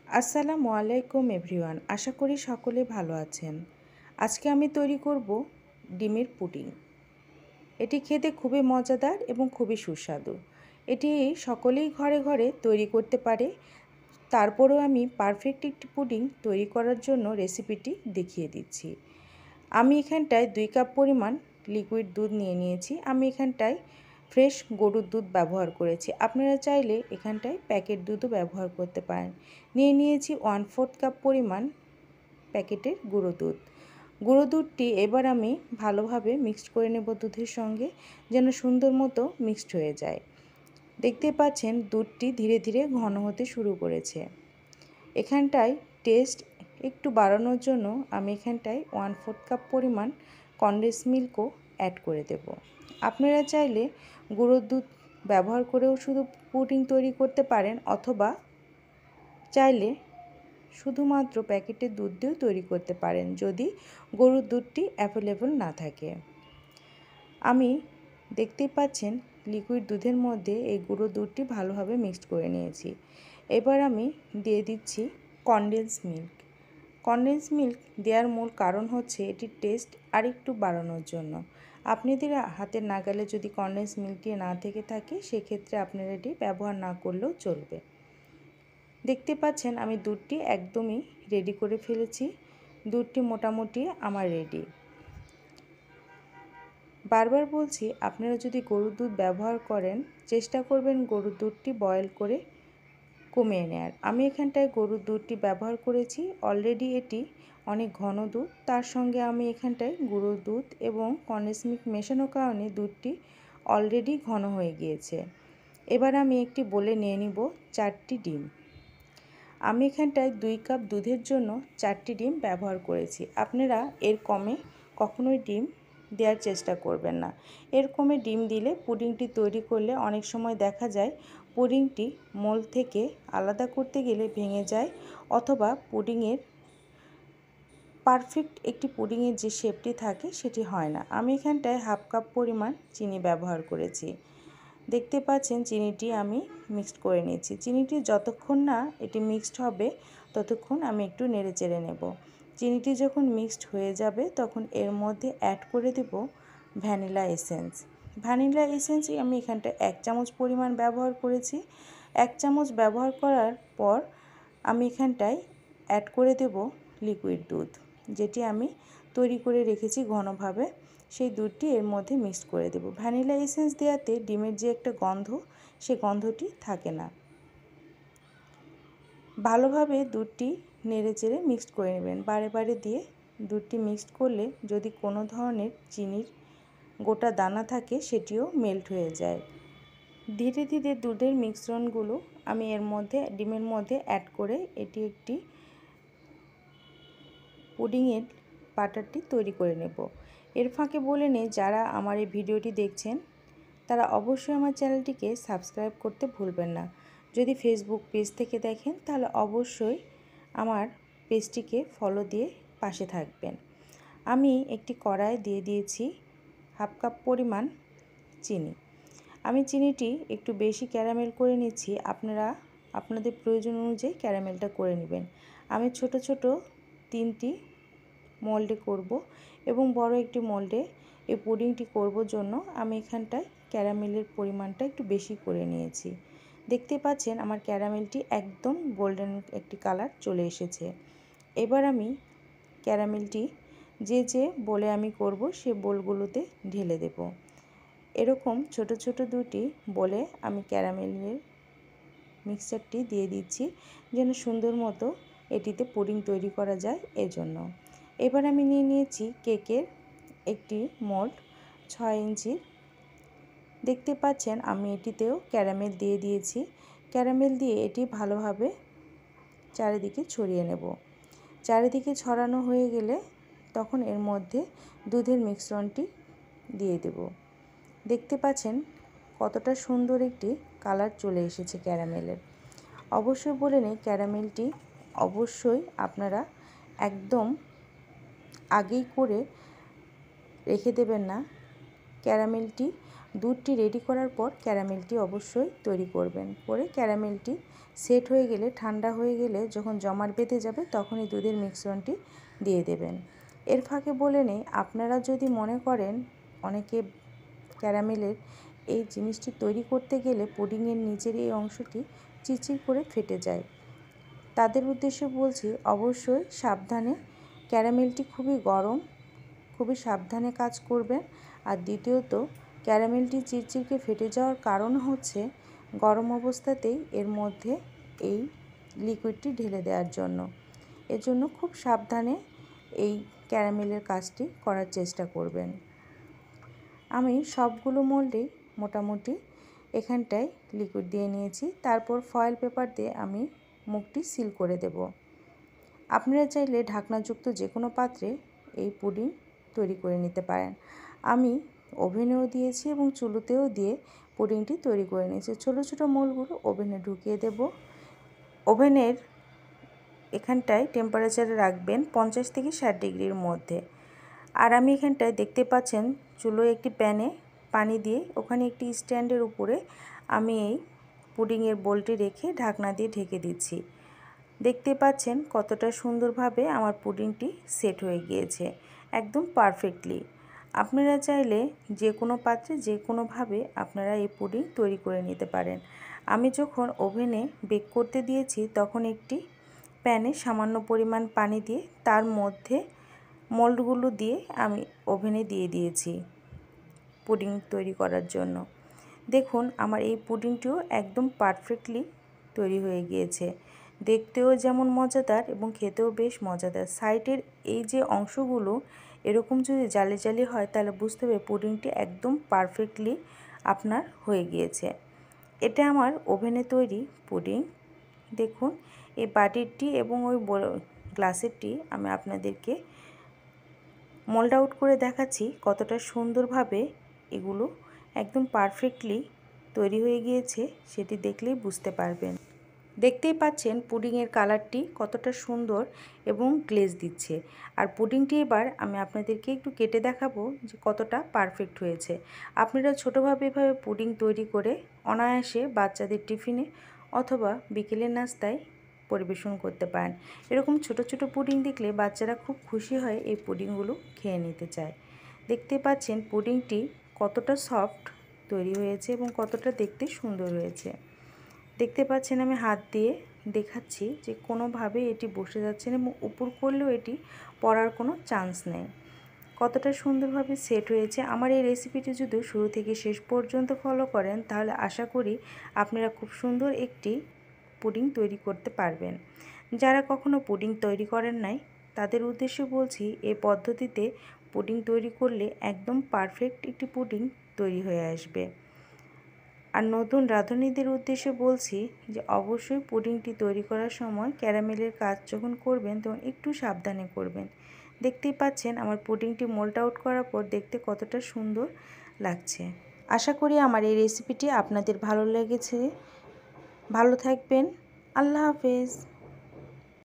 আসসালামু আলাইকুম এভরিওয়ান, আশা করি সকলে ভালো আছেন। আজকে আমি তৈরি করব ডিমের পুডিং। এটি খেতে খুবই মজাদার এবং খুবই সুস্বাদু। এটি সকলেই ঘরে ঘরে তৈরি করতে পারে। তারপরেও আমি পারফেক্ট একটি পুডিং তৈরি করার জন্য রেসিপিটি দেখিয়ে দিচ্ছি। আমি এখানটায় 2 কাপ পরিমাণ লিকুইড দুধ নিয়েছি। আমি এখানটায় ফ্রেশ গরুর দুধ ব্যবহার করেছি। আপনারা চাইলে এখানটায় প্যাকেট দুধও ব্যবহার করতে পারেন। নিয়েছি 1/4 কাপ পরিমাণ প্যাকেটের গুঁড়ো দুধ। গুঁড়ো দুধটি এবার আমি ভালোভাবে মিক্সড করে নেব দুধের সঙ্গে, যেন সুন্দর মতো মিক্সড হয়ে যায়। দেখতে পাচ্ছেন দুধটি ধীরে ধীরে ঘন হতে শুরু করেছে। এখানটায় টেস্ট একটু বাড়ানোর জন্য আমি এখানটায় 1/4 কাপ পরিমাণ কনডেন্স মিল্কও অ্যাড করে দেব। আপনারা চাইলে গুঁড়োর দুধ ব্যবহার করেও শুধু পুডিং তৈরি করতে পারেন, অথবা চাইলে শুধুমাত্র প্যাকেটের দুধ দিয়েও তৈরি করতে পারেন যদি গরুর দুধটি অ্যাভেলেবল না থাকে। আমি দেখতেই পাচ্ছেন লিকুইড দুধের মধ্যে এই গুঁড়ো দুধটি ভালোভাবে মিক্সড করে নিয়েছি। এবার আমি দিয়ে দিচ্ছি কনডেন্স মিল্ক। কনডেন্স মিল্ক দেওয়ার মূল কারণ হচ্ছে এটির টেস্ট আরেকটু বাড়ানোর জন্য। আপনাদের হাতের নাগালে যদি কনডেন্স মিল্কটি না থেকে থাকে, সেক্ষেত্রে আপনারা এটি ব্যবহার না করলেও চলবে। দেখতে পাচ্ছেন আমি দুধটি একদমই রেডি করে ফেলেছি। দুধটি মোটামুটি আমার রেডি। বারবার বলছি, আপনারা যদি গরুর দুধ ব্যবহার করেন, চেষ্টা করবেন গরুর দুধটি বয়েল করে কমিয়ে নেওয়ার। আমি এখানটায় গরুর দুধটি ব্যবহার করেছি। অলরেডি এটি অনেক ঘন দুধ, তার সঙ্গে আমি এখানটায় গুঁড়ো দুধ এবং কনডেন্স মিল্ক মেশানোর কারণে দুধটি অলরেডি ঘন হয়ে গিয়েছে। এবার আমি একটি বলে নিয়ে নিব 4টি ডিম। আমি এখানটায় 2 কাপ দুধের জন্য 4টি ডিম ব্যবহার করেছি। আপনারা এর কমে কখনোই ডিম দেওয়ার চেষ্টা করবেন না। এর কমে ডিম দিলে পুডিংটি তৈরি করলে অনেক সময় দেখা যায় পুডিংটি মোল্ড থেকে আলাদা করতে গেলে ভেঙে যায়, অথবা পুডিংয়ের পারফেক্ট একটি পুডিংয়ের যে শেপটি থাকে সেটি হয় না। আমি এখানটায় 1/2 কাপ পরিমাণ চিনি ব্যবহার করেছি। দেখতে পাচ্ছেন চিনিটি আমি মিক্সড করে নিয়েছি। চিনিটি যতক্ষণ না এটি মিক্সড হবে ততক্ষণ আমি একটু নেড়ে চেড়ে নেব। চিনিটি যখন মিক্সড হয়ে যাবে তখন এর মধ্যে অ্যাড করে দেব ভ্যানিলা এসেন্স। ভ্যানিলা এসেন্স আমি এখানটায় 1 চামচ পরিমাণ ব্যবহার করেছি। 1 চামচ ব্যবহার করার পর আমি এখানটায় অ্যাড করে দেব লিকুইড দুধ, যেটি আমি তৈরি করে রেখেছি ঘনভাবে। সেই দুধটি এর মধ্যে মিক্সড করে দেব। ভ্যানিলা এসেন্স দেওয়াতে ডিমের যে একটা গন্ধ, সেই গন্ধটি থাকে না। ভালোভাবে দুধটি নেড়ে চেড়ে মিক্সড করে নেবেন। বারে বারে দিয়ে দুধটি মিক্সড করলে যদি কোনো ধরনের চিনির গোটা দানা থাকে সেটিও মেল্ট হয়ে যায়। ধীরে ধীরে দুধের মিশ্রণগুলো আমি এর মধ্যে ডিমের মধ্যে অ্যাড করে এটি একটি পুডিংয়ের ব্যাটারটি তৈরি করে নেব। এর ফাঁকে বলে নেই, যারা আমার এই ভিডিওটি দেখছেন তারা অবশ্যই আমার চ্যানেলটিকে সাবস্ক্রাইব করতে ভুলবেন না। যদি ফেসবুক পেজ থেকে দেখেন তাহলে অবশ্যই আমার পেজটিকে ফলো দিয়ে পাশে থাকবেন। আমি একটি কড়াই দিয়ে দিয়েছি 1/2 কাপ পরিমাণ চিনি। আমি চিনিটি একটু বেশি ক্যারামেল করে নিচ্ছি। আপনারা আপনাদের প্রয়োজন অনুযায়ী ক্যারামেলটা করে নেবেন। আমি ছোট ছোট 3টি মোল্ডে করব এবং বড় একটি মোল্ডে এই পুডিংটি করব জন্য আমি এখানটায় ক্যারামেলের পরিমাণটা একটু বেশি করে নিয়েছি। দেখতে পাচ্ছেন আমার ক্যারামেলটি একদম গোল্ডেন একটি কালার চলে এসেছে। এবার আমি ক্যারামেলটি যে বলে আমি করব সে বোলগুলোতে ঢেলে দেব। এরকম ছোট ছোট দুটি বলে আমি ক্যারামেলের মিক্সচারটি দিয়ে দিচ্ছি, যেন সুন্দর মতো এটিতে পুডিং তৈরি করা যায় এজন্য। এবার আমি নিয়ে নিয়েছি কেকের একটি মোল্ড 6 ইঞ্চির। দেখতে পাচ্ছেন আমি এটিতেও ক্যারামেল দিয়ে দিয়েছি। ক্যারামেল দিয়ে এটি ভালোভাবে চারিদিকে ছড়িয়ে নেব। চারিদিকে ছড়ানো হয়ে গেলে তখন এর মধ্যে দুধের মিশ্রণটি দিয়ে দেব। দেখতে পাচ্ছেন কতটা সুন্দর একটি কালার চলে এসেছে ক্যারামেলের। অবশ্যই বলে নেই, ক্যারামেলটি অবশ্যই আপনারা একদম আগেই করে রেখে দেবেন না। ক্যারামেলটি দুধটি রেডি করার পর ক্যারামেলটি অবশ্যই তৈরি করবেন, করে ক্যারামেলটি সেট হয়ে গেলে, ঠান্ডা হয়ে গেলে যখন জমাট বেঁধে যাবে তখনই দুধের মিশ্রণটি দিয়ে দেবেন। এর ফাঁকে বলে নেই, আপনারা যদি মনে করেন অনেকে ক্যারামেলের এই জিনিসটি তৈরি করতে গেলে পুডিংয়ের নিচের এই অংশটি চিচির করে ফেটে যায়, তাদের উদ্দেশ্যে বলছি অবশ্যই সাবধানে, ক্যারামেলটি খুবই গরম, খুবই সাবধানে কাজ করবেন। আর দ্বিতীয়ত, ক্যারামেলটি চিরচিরকে ফেটে যাওয়ার কারণ হচ্ছে গরম অবস্থাতেই এর মধ্যে এই লিকুইডটি ঢেলে দেওয়ার জন্য। এর জন্য খুব সাবধানে এই ক্যারামেলের কাজটি করার চেষ্টা করবেন। আমি সবগুলো মোল্ডেই মোটামুটি এখানটায় লিকুইড দিয়ে নিয়েছি। তারপর ফয়েল পেপার দিয়ে আমি মুখটি সিল করে দেব। আপনারা চাইলে ঢাকনাযুক্ত যে কোনো পাত্রে এই পুডিং তৈরি করে নিতে পারেন। আমি ওভেনেও দিয়েছি এবং চুলোতেও দিয়ে পুডিংটি তৈরি করে নিয়েছি। ছোটো ছোটো মোলগুলো ওভেনে ঢুকিয়ে দেব। ওভেনের এখানটায় টেম্পারেচারে রাখবেন 50 থেকে 60 ডিগ্রির মধ্যে। আর আমি এখানটায় দেখতে পাচ্ছেন চুলোয় একটি প্যানে পানি দিয়ে ওখানে একটি স্ট্যান্ডের উপরে আমি এই পুডিংয়ের বোলটি রেখে ঢাকনা দিয়ে ঢেকে দিচ্ছি। দেখতে পাচ্ছেন কতটা সুন্দরভাবে আমার পুডিংটি সেট হয়ে গিয়েছে, একদম পারফেক্টলি। আপনারা চাইলে যে কোনো পাত্রে যে কোনোভাবে আপনারা এই পুডিং তৈরি করে নিতে পারেন। আমি যখন ওভেনে বেক করতে দিয়েছি তখন একটি প্যানে সামান্য পরিমাণ পানি দিয়ে তার মধ্যে মোল্ডগুলো দিয়ে আমি ওভেনে দিয়ে দিয়েছি পুডিং তৈরি করার জন্য। দেখুন আমার এই পুডিংটিও একদম পারফেক্টলি তৈরি হয়ে গিয়েছে, দেখতেও যেমন মজাদার এবং খেতেও বেশ মজাদার। সাইডের এই যে অংশগুলো এরকম যদি জালি জালি হয় তাহলে বুঝতে হবে পুডিংটি একদম পারফেক্টলি আপনার হয়ে গিয়েছে। এটা আমার ওভেনে তৈরি পুডিং। দেখুন এই বাটিরটি এবং ওই গ্লাসেরটি আমি আপনাদেরকে মোল্ড আউট করে দেখাচ্ছি কতটা সুন্দরভাবে এগুলো একদম পারফেক্টলি তৈরি হয়ে গিয়েছে, সেটি দেখলেই বুঝতে পারবেন। দেখতেই পাচ্ছেন পুডিংয়ের কালারটি কতটা সুন্দর এবং গ্লেজ দিচ্ছে। আর পুডিংটি এবার আমি আপনাদেরকে একটু কেটে দেখাবো যে কতটা পারফেক্ট হয়েছে। আপনারা ছোটোভাবে এভাবে পুডিং তৈরি করে অনায়াসে বাচ্চাদের টিফিনে অথবা বিকেলের নাস্তায় পরিবেশন করতে পারেন। এরকম ছোট ছোট পুডিং দেখলে বাচ্চারা খুব খুশি হয় এই পুডিংগুলো খেয়ে নিতে চায়। দেখতে পাচ্ছেন পুডিংটি কতটা সফট তৈরি হয়েছে এবং কতটা দেখতে সুন্দর হয়েছে। দেখতে পাচ্ছেন আমি হাত দিয়ে দেখাচ্ছি যে কোনোভাবে এটি বসে যাচ্ছে না এবং উপর করলেও এটি পড়ার কোনো চান্স নেই। কতটা সুন্দরভাবে সেট হয়েছে। আমার এই রেসিপিটি যদি শুরু থেকে শেষ পর্যন্ত ফলো করেন তাহলে আশা করি আপনারা খুব সুন্দর একটি পুডিং তৈরি করতে পারবেন। যারা কখনো পুডিং তৈরি করেন নাই তাদের উদ্দেশ্যে বলছি, এই পদ্ধতিতে পুডিং তৈরি করলে একদম পারফেক্ট একটি পুডিং তৈরি হয়ে আসবে। আর নতুন রাঁধুনিদের উদ্দেশ্যে বলছি যে অবশ্যই পুডিংটি তৈরি করার সময় ক্যারামেলের কাজ যখন করবেন তখন একটু সাবধানে করবেন। দেখতেই পাচ্ছেন আমার পুডিংটি মোল্ড আউট করার পর দেখতে কতটা সুন্দর লাগছে। আশা করি আমার এই রেসিপিটি আপনাদের ভালো লেগেছে। ভালো থাকবেন। আল্লাহ হাফেজ।